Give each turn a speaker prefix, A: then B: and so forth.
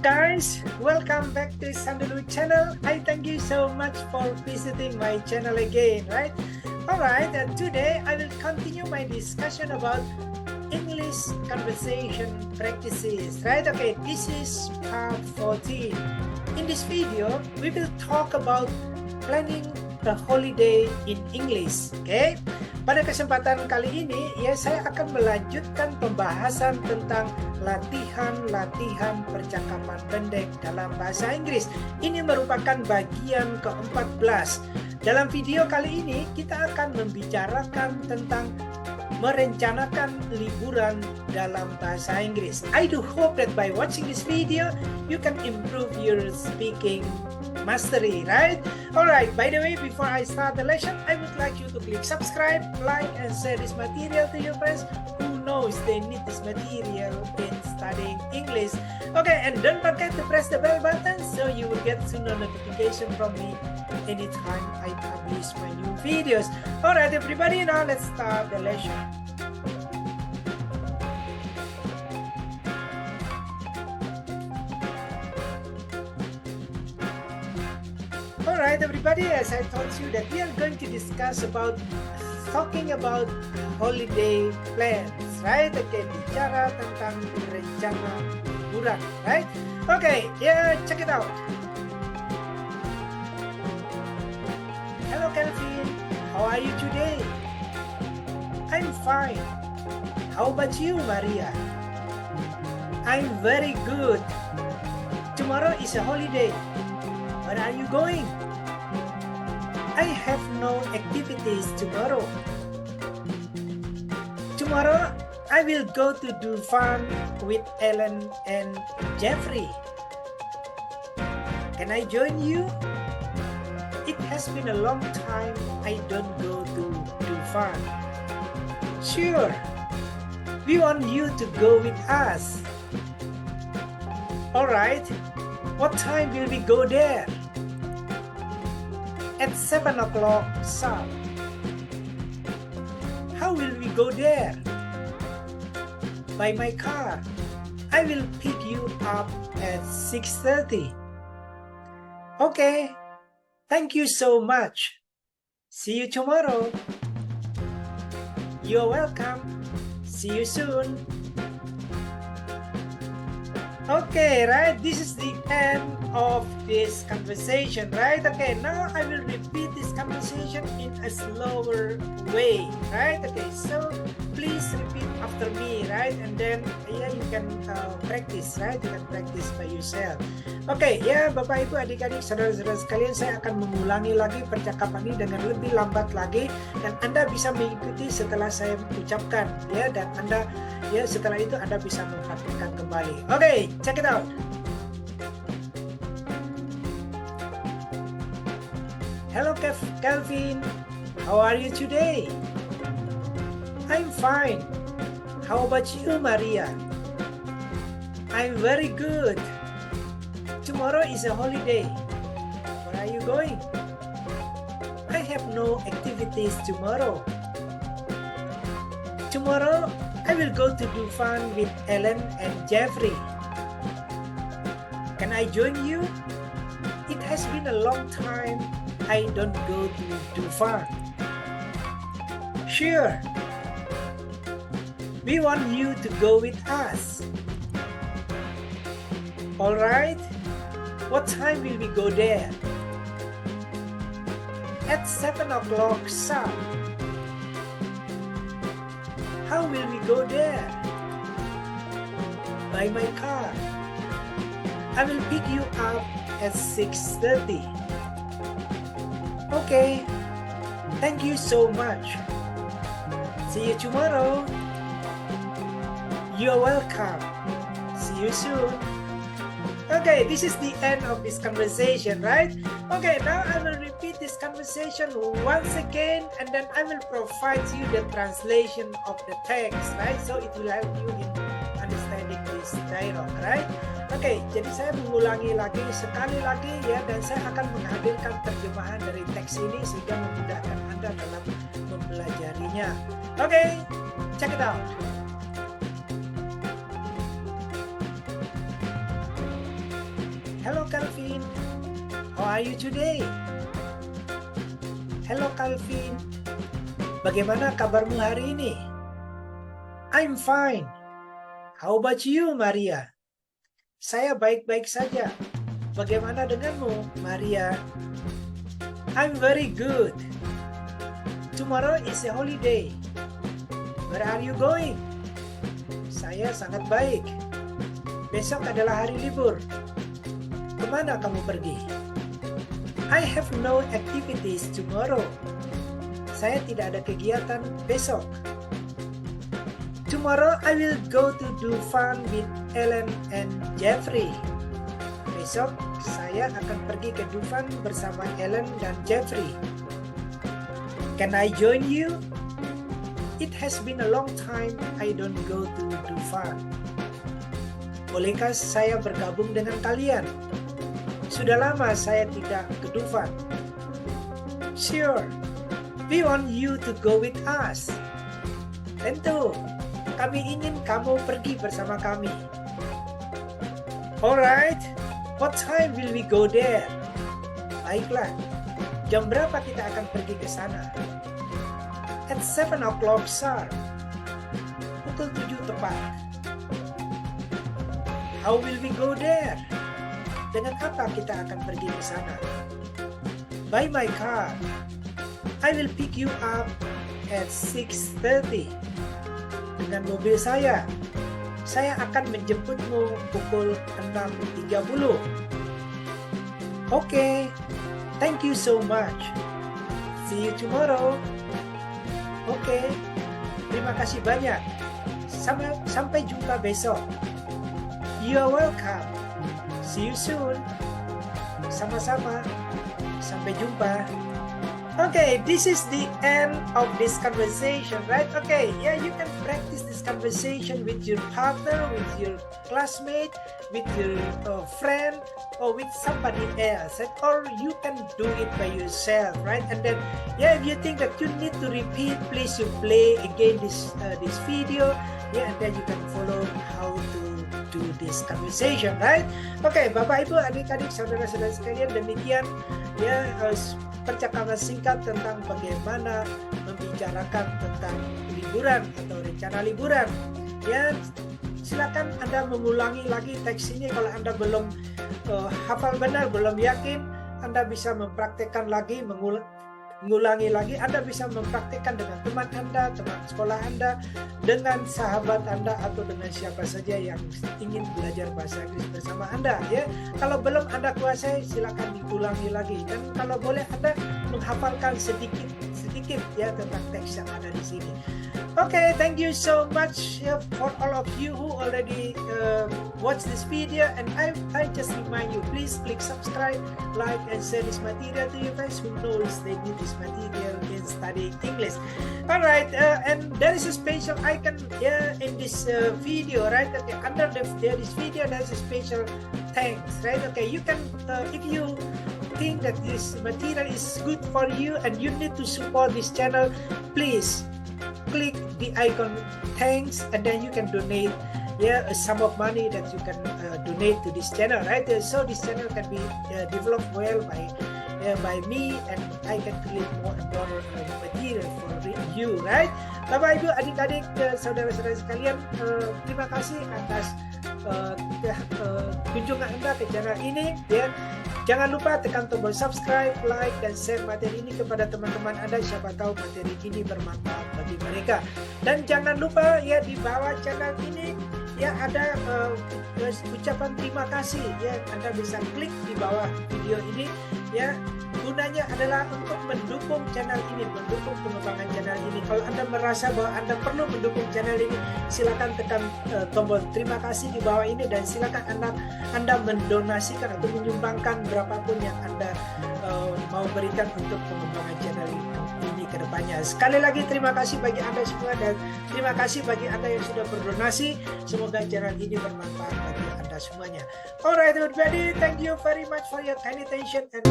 A: guys, welcome back to Sandalwood channel. I thank you so much for visiting my channel again, right? Alright, and today I will continue my discussion about English conversation practices, right? Okay, this is part 14. In this video, we will talk about planning a holiday in English, okay? Pada kesempatan kali ini, ya saya akan melanjutkan pembahasan tentang latihan-latihan percakapan pendek dalam bahasa Inggris. Ini merupakan bagian ke-14. Dalam video kali ini, kita akan membicarakan tentang merencanakan liburan dalam bahasa Inggris. I do hope that by watching this video, you can improve your speaking mastery, right? Alright, by the way, before I start the lesson, I would like you to click subscribe, like, and share this material to your friends who knows they need this material in studying English. Okay, and don't forget to press the bell button so you will get soon a notification from me anytime I publish my new videos. Alright, everybody, now let's start the lesson. Alright everybody, as I told you that we are going to discuss about talking about holiday plans, right? Okay, bicara tentang rencana liburan, right? Okay, yeah, check it out. Hello Kelvin, how are you today? I'm fine. How about you, Maria? I'm very good. Tomorrow is a holiday. Where are you going? I have no activities tomorrow. Tomorrow, I will go to do fun with Ellen and Jeffrey. Can I join you? It has been a long time I don't go to do fun. Sure. We want you to go with us. Alright. What time will we go there? At 7 o'clock sharp. How will we go there? By my car. I will pick you up at 6:30. Okay. Thank you so much. See you tomorrow. You're welcome. See you soon. Okay, right, this is the end of this conversation, right? Okay, now I will repeat this conversation in a slower way, right? Okay, so please repeat after me, right? And then yeah, you can practice, right? You can practice by yourself. Okay, ya Bapak Ibu adik-adik saudara-saudara sekalian, saya akan mengulangi lagi percakapan ini dengan lebih lambat lagi dan Anda bisa mengikuti setelah saya ucapkan, ya, dan Anda ya setelah itu Anda bisa mempraktikkan kembali. Okay, check it out. Hello Kelvin, how are you today? I'm fine. How about you, Maria? I'm very good. Tomorrow is a holiday. Where are you going? I have no activities tomorrow. Tomorrow, I will go to do fun with Ellen and Jeffrey. Can I join you? It has been a long time I don't go to do fun. Sure. We want you to go with us. Alright. What time will we go there? At 7 o'clock sharp. How will we go there? By my car. I will pick you up at 6:30. Okay. Thank you so much. See you tomorrow. You're welcome. See you soon. Okay, this is the end of this conversation, right? Okay, now I will repeat this conversation once again and then I will provide you the translation of the text, right? So it will help you in understanding this dialogue, right? Okay, jadi saya mengulangi lagi sekali lagi ya, dan saya akan menghadirkan terjemahan dari teks ini sehingga memudahkan Anda dalam mempelajarinya. Okay, check it out. Calvin. How are you today? Hello Calvin. Bagaimana kabarmu hari ini? I'm fine. How about you, Maria? Saya baik-baik saja. Bagaimana denganmu, Maria? I'm very good. Tomorrow is a holiday. Where are you going? Saya sangat baik. Besok adalah hari libur. Kemana kamu pergi? I have no activities tomorrow. Saya tidak ada kegiatan besok. Tomorrow I will go to do fun with Ellen and Jeffrey. Besok saya akan pergi ke Dufan bersama Ellen dan Jeffrey. Can I join you? It has been a long time I don't go to Dufan. Bolehkah saya bergabung dengan kalian? Sudah lama saya tidak ke Dufan. Sure, we want you to go with us. Tentu, kami ingin kamu pergi bersama kami. Alright, what time will we go there? Baiklah, jam berapa kita akan pergi ke sana? At 7 o'clock sharp. Pukul 7 tepat. How will we go there? Dengan apa kita akan pergi ke sana? By my car. I will pick you up at 6:30. Dengan mobil saya. Saya akan menjemputmu pukul 6:30. Okay. Thank you so much. See you tomorrow. Okay. Terima kasih banyak. Sampai jumpa besok. You are welcome. See you soon. Sama-sama. Sampai jumpa. Okay, this is the end of this conversation, right? Okay, yeah, you can practice this conversation with your partner, with your classmate, with your friend, or with somebody else, right? Or you can do it by yourself, right? And then, yeah, if you think that you need to repeat, please you play again this video, yeah, and then you can follow how to do this conversation, right? Okay, Bapak Ibu, adik-adik, saudara-saudara sekalian, demikian ya percakapan singkat tentang bagaimana membicarakan tentang liburan atau rencana liburan. Ya, silakan Anda mengulangi lagi teks ini kalau Anda belum hafal benar, belum yakin, Anda bisa mempraktekkan lagi, mengulangi lagi. Anda bisa mempraktekkan dengan teman Anda, teman sekolah Anda, dengan sahabat Anda, atau dengan siapa saja yang ingin belajar bahasa Inggris bersama Anda. Ya, kalau belum Anda kuasai, silakan diulangi lagi. Dan kalau boleh Anda menghafalkan sedikit ya tentang teks yang ada di sini. Okay, thank you so much for all of you who already watch this video, and I just remind you, please click subscribe, like, and share this material to your friends who knows they need this material in studying English. Alright, and there is a special icon in this video, right? Okay, under this video there's a special thanks, right? Okay, you can if you think that this material is good for you and you need to support this channel, please click the icon thanks, and then you can donate a sum of money that you can donate to this channel, right? So this channel can be developed well by me, and I can create more and more material for you, right? Bapak Ibu, adik-adik, saudara-saudara sekalian, terima kasih atas kunjungan Anda ke channel ini, ya. Jangan lupa tekan tombol subscribe, like, dan share materi ini kepada teman-teman Anda. Siapa tahu materi ini bermanfaat bagi mereka. Dan jangan lupa ya, di bawah channel ini ya ada ucapan terima kasih. Ya, Anda bisa klik di bawah video ini. Ya, gunanya adalah untuk mendukung channel ini, mendukung pengembangan channel ini. Kalau Anda merasa bahwa Anda perlu mendukung channel ini, silakan tekan tombol terima kasih di bawah ini, dan silakan Anda mendonasikan atau menyumbangkan berapapun yang Anda mau berikan untuk pengembangan channel ini ke depannya. Sekali lagi terima kasih bagi Anda semua, dan terima kasih bagi Anda yang sudah berdonasi. Semoga channel ini bermanfaat bagi Anda semuanya. Alright everybody, thank you very much for your kind attention, and